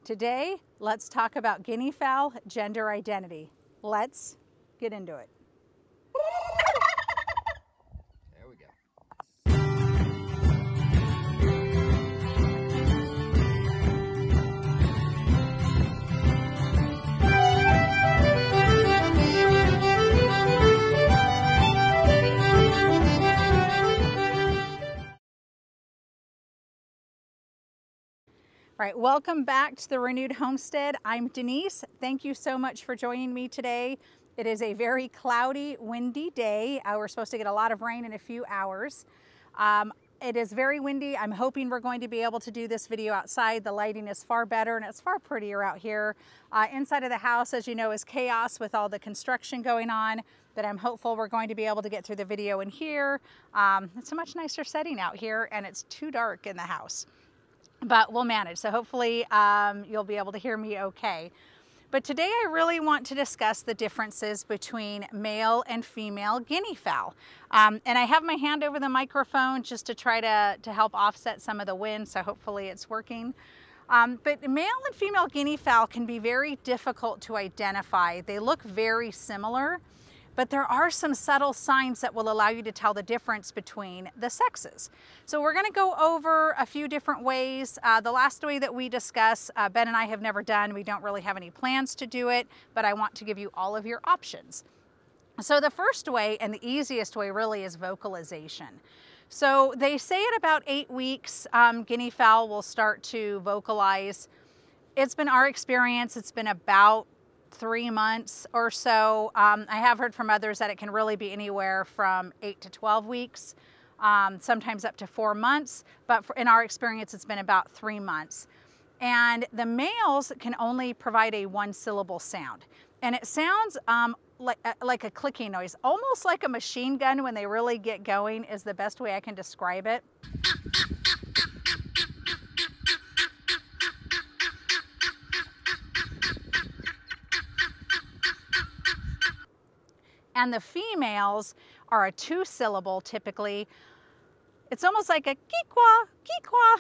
Today, let's talk about guinea fowl gender identity. Let's get into it. There we go. All right, welcome back to the Renewed Homestead. I'm Denise. Thank you so much for joining me today. It is a very cloudy, windy day. We're supposed to get a lot of rain in a few hours. It is very windy. I'm hoping we're going to be able to do this video outside. The lighting is far better and it's far prettier out here. Inside of the house, as you know, is chaos with all the construction going on, but I'm hopeful we're going to be able to get through the video in here. It's a much nicer setting out here and it's too dark in the house, but we'll manage. So hopefully you'll be able to hear me okay. But today I really want to discuss the differences between male and female guinea fowl. And I have my hand over the microphone just to try to help offset some of the wind, so hopefully it's working. But male and female guinea fowl can be very difficult to identify. They look very similar, but there are some subtle signs that will allow you to tell the difference between the sexes. So we're gonna go over a few different ways. The last way that we discussed, Ben and I have never done. We don't really have any plans to do it, but I want to give you all of your options. So the first way, and the easiest way really, is vocalization. So they say at about 8 weeks, guinea fowl will start to vocalize. It's been our experience, it's been about 3 months or so. I have heard from others that it can really be anywhere from 8 to 12 weeks, sometimes up to 4 months, but in our experience, it's been about 3 months. And the males can only provide a 1-syllable sound. And it sounds like a clicking noise, almost like a machine gun when they really get going is the best way I can describe it. And the females are a 2-syllable typically. It's almost like a kee-kwa, kee-kwa.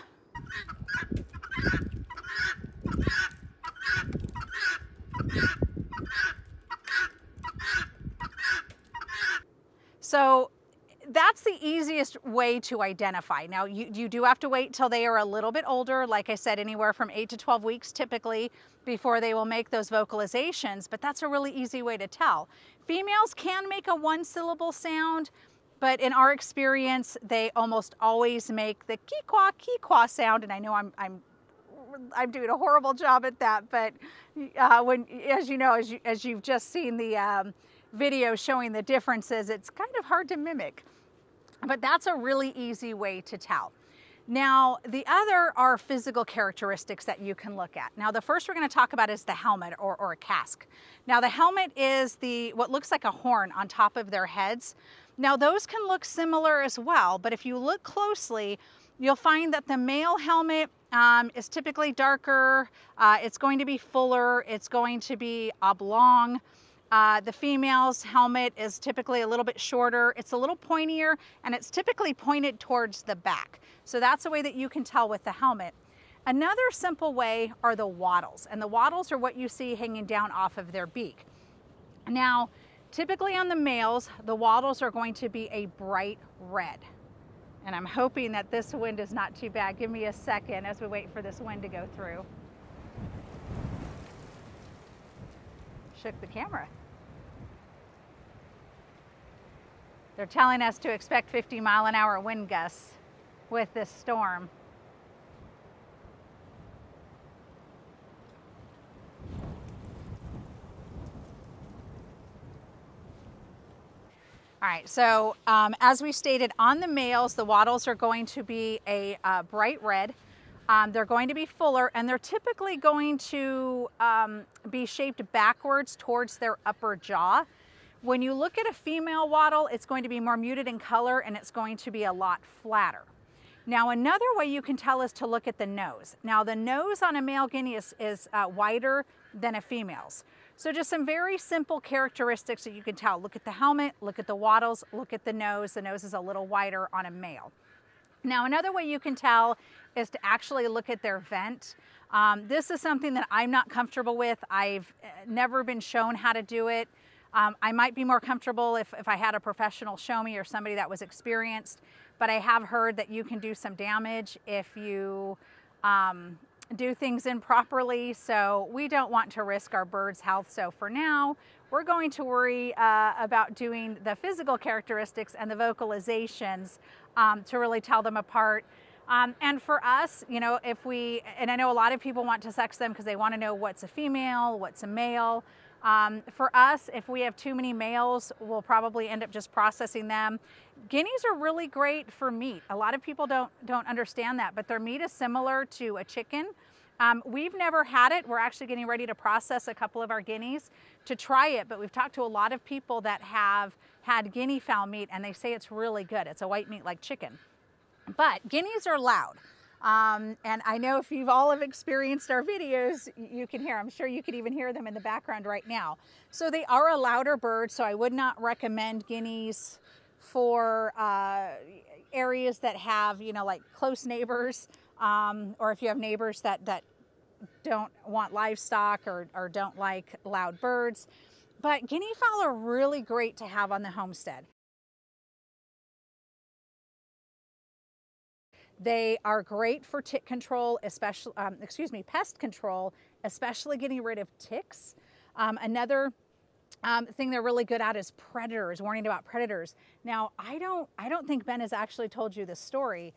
So that's the easiest way to identify. Now you do have to wait till they are a little bit older, like I said, anywhere from 8 to 12 weeks typically, before they will make those vocalizations, but that's a really easy way to tell. Females can make a 1-syllable sound, but in our experience, they almost always make the kee-kwa sound, and I know I'm doing a horrible job at that, but as you know, as you've just seen the video showing the differences, it's kind of hard to mimic. But that's a really easy way to tell. Now, the other are physical characteristics that you can look at. Now, the first we're going to talk about is the helmet or a casque. Now, the helmet is what looks like a horn on top of their heads. Now, those can look similar as well, but if you look closely, you'll find that the male helmet is typically darker. It's going to be fuller. It's going to be oblong. The female's helmet is typically a little bit shorter. It's a little pointier, and it's typically pointed towards the back. So that's a way that you can tell with the helmet. Another simple way are the wattles, and the wattles are what you see hanging down off of their beak. Now, typically on the males, the wattles are going to be a bright red. And I'm hoping that this wind is not too bad. Give me a second as we wait for this wind to go through. Shook the camera. They're telling us to expect 50-mile-an-hour wind gusts with this storm. All right, so as we stated, on the males, the wattles are going to be a bright red. They're going to be fuller, and they're typically going to be shaped backwards towards their upper jaw. When you look at a female wattle, it's going to be more muted in color, and it's going to be a lot flatter. Now, another way you can tell is to look at the nose. Now, the nose on a male guinea is wider than a female's. So just some very simple characteristics that you can tell. Look at the helmet, look at the wattles, look at the nose. The nose is a little wider on a male. Now, another way you can tell is to actually look at their vent. This is something that I'm not comfortable with. I've never been shown how to do it. I might be more comfortable if I had a professional show me or somebody that was experienced, but I have heard that you can do some damage if you do things improperly. So we don't want to risk our birds' health. So for now, we're going to worry about doing the physical characteristics and the vocalizations to really tell them apart. And for us, you know, and I know a lot of people want to sex them because they want to know what's a female, what's a male. For us, if we have too many males, we'll probably end up just processing them. Guineas are really great for meat. A lot of people don't understand that, but their meat is similar to a chicken. We've never had it. We're actually getting ready to process a couple of our guineas to try it, but we've talked to a lot of people that have had guinea fowl meat, and they say it's really good. It's a white meat like chicken. But guineas are loud. And I know if you've all have experienced our videos, you can hear, I'm sure you could even hear them in the background right now. So they are a louder bird, so I would not recommend guineas for areas that have, you know, like close neighbors, or if you have neighbors that don't want livestock or don't like loud birds. But guinea fowl are really great to have on the homestead. They are great for tick control, especially, pest control, especially getting rid of ticks. Another thing they're really good at is predators, warning about predators. Now, I don't think Ben has actually told you this story,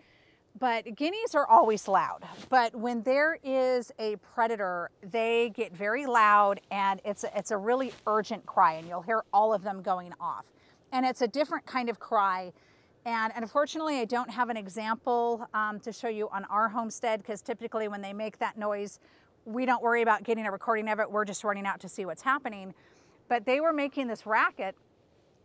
but guineas are always loud. But when there is a predator, they get very loud, and it's a really urgent cry, and you'll hear all of them going off. And it's a different kind of cry. And unfortunately, I don't have an example to show you on our homestead, because typically when they make that noise, we don't worry about getting a recording of it. We're just running out to see what's happening. But they were making this racket,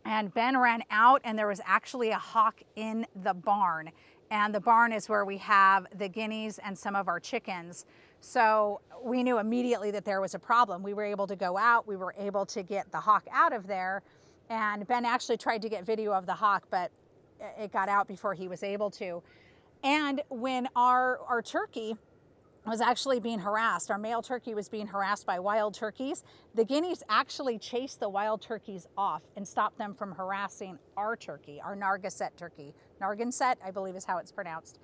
and Ben ran out, and there was actually a hawk in the barn. And the barn is where we have the guineas and some of our chickens. So we knew immediately that there was a problem. We were able to go out. We were able to get the hawk out of there. And Ben actually tried to get video of the hawk, but it got out before he was able to. And when our turkey was actually being harassed, our male turkey was being harassed by wild turkeys, the guineas actually chased the wild turkeys off and stopped them from harassing our turkey, our Narragansett turkey. Narragansett, I believe is how it's pronounced.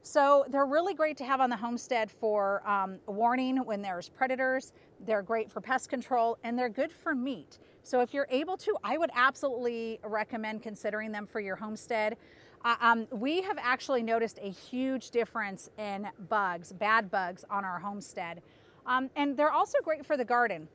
So they're really great to have on the homestead for warning when there's predators. They're great for pest control, and they're good for meat. So if you're able to, I would absolutely recommend considering them for your homestead. We have actually noticed a huge difference in bugs, bad bugs on our homestead. And they're also great for the garden.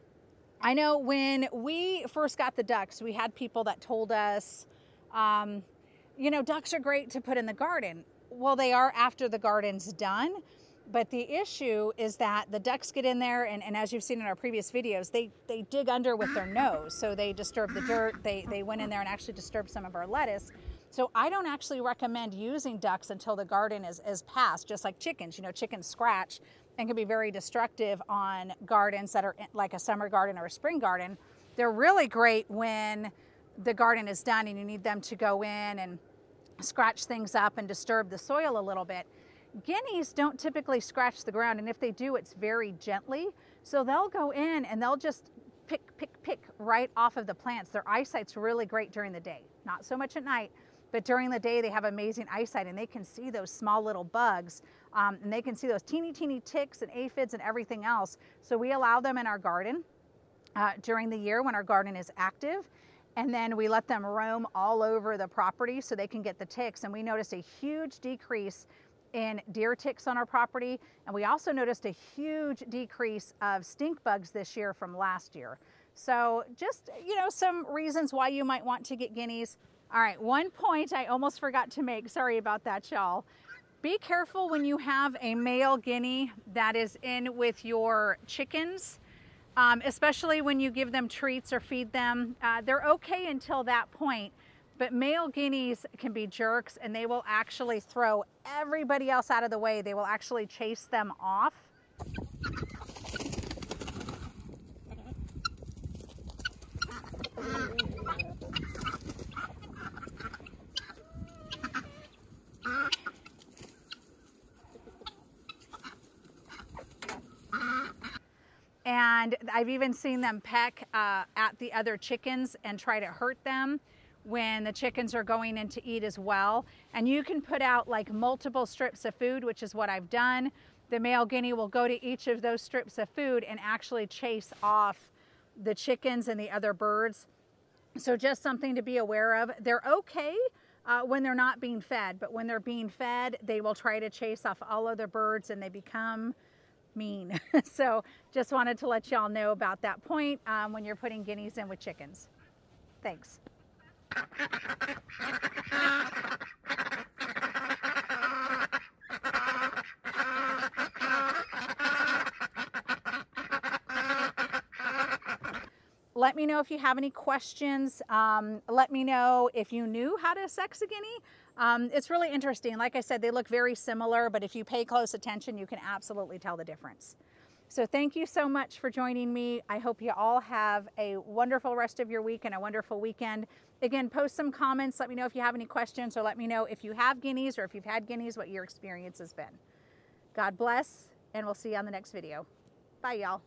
I know when we first got the ducks, we had people that told us, you know, ducks are great to put in the garden. Well, they are after the garden's done. But the issue is that the ducks get in there, and as you've seen in our previous videos, they dig under with their nose. So they disturb the dirt. They went in there and actually disturbed some of our lettuce. So I don't actually recommend using ducks until the garden is past, just like chickens. You know, chickens scratch and can be very destructive on gardens that are like a summer garden or a spring garden. They're really great when the garden is done and you need them to go in and scratch things up and disturb the soil a little bit. Guineas don't typically scratch the ground, and if they do, it's very gently. So they'll go in and they'll just pick right off of the plants. Their eyesight's really great during the day, not so much at night, but during the day they have amazing eyesight, and they can see those small little bugs, and they can see those teeny ticks and aphids and everything else. So we allow them in our garden during the year when our garden is active. And then we let them roam all over the property so they can get the ticks. And we noticed a huge decrease in deer ticks on our property. And we also noticed a huge decrease of stink bugs this year from last year. So just, you know, some reasons why you might want to get guineas. All right, one point I almost forgot to make. Sorry about that, y'all. Be careful when you have a male guinea that is in with your chickens. Especially when you give them treats or feed them. They're okay until that point, but male guineas can be jerks, and they will actually throw everybody else out of the way. They will actually chase them off. And I've even seen them peck at the other chickens and try to hurt them when the chickens are going in to eat as well. And you can put out like multiple strips of food, which is what I've done. The male guinea will go to each of those strips of food and actually chase off the chickens and the other birds. So just something to be aware of. They're okay when they're not being fed, but when they're being fed, they will try to chase off all other birds and they become mean. So just wanted to let y'all know about that point when you're putting guineas in with chickens. Thanks. Let me know if you have any questions. Let me know if you knew how to sex a guinea. It's really interesting. Like I said, they look very similar, but if you pay close attention, you can absolutely tell the difference. So thank you so much for joining me. I hope you all have a wonderful rest of your week and a wonderful weekend. Again, post some comments. Let me know if you have any questions, or let me know if you have guineas or if you've had guineas, what your experience has been. God bless, and we'll see you on the next video. Bye, y'all.